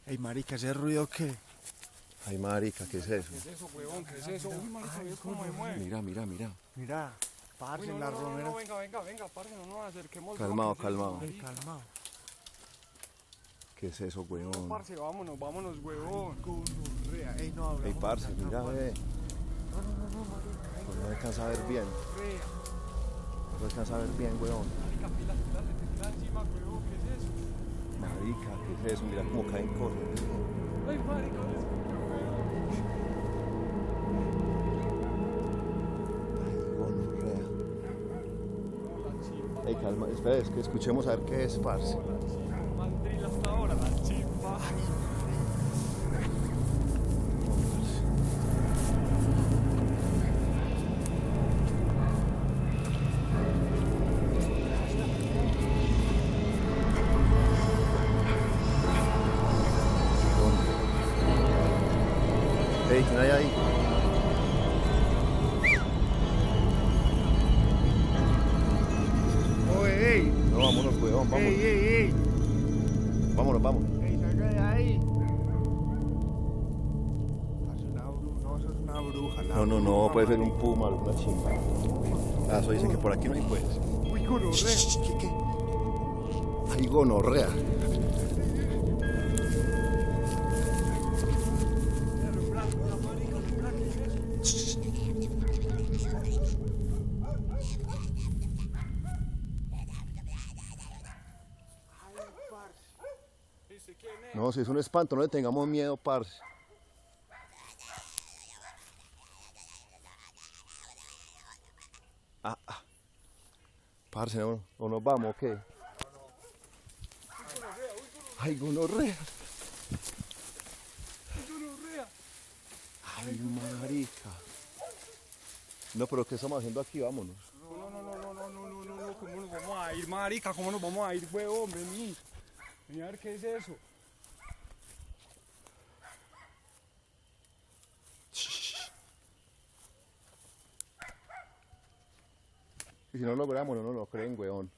Ey, marica, ¿ese ruido qué? Ay, marica, ¿qué es eso? ¿Qué es eso, huevón? ¿Qué es eso? Uy, marica, ¿ves cómo me mueve? Mira, mira, mira. Mira, parce, Uy, no, en no, la no, no, romera. no, venga, parce, no nos acerquemos. Calmado, bro, ¿qué es eso, calmado. Ey, marica? calmado. ¿Qué es eso, No, weón? parce, vámonos, huevón. Gonorrea. Ey, no hablamos. Ey, parce, mira, ve. No, marica. Pues no alcanza a ver bien. Rea. No alcanza a ver bien, weón. Marica, pila, se te tira encima, huevón. ¿Qué es eso? Marica, ¿qué es eso? Mira cómo caen cosas. Ay, marica, ¿ves cómo me mueve? Ay, gonorrea. La chimba, Ey, calma, espera, es que escuchemos a ver qué es, parce. la chimba. Mandril hasta ahora, la chimba. Ey, ¿quién hay ahí? Oye, ey. No, vámonos, weón, vámonos. Ey. Vámonos, vamos. Ey, salga de ahí. Parce, una bruja. No, eso es una bruja. la No, bruja, puede ser un marica. puma, alguna chimba. Ah, eso dicen que por aquí no hay, pues. Uy, gonorrea. ¿Qué? Ay, gonorrea. ¿Viste quién es? No, si es un espanto, no le tengamos miedo, parce. Parce, ¿no, o nos vamos o qué? Ay, gonorrea. Gonorrea. Ay, marica. No, pero ¿qué estamos haciendo aquí? Vámonos. No, ¿cómo nos vamos a ir, marica? ¿Cómo nos vamos a ir, huevón? Vení. Vení a ver qué es eso. Y si no logramos, no nos lo creen, weón.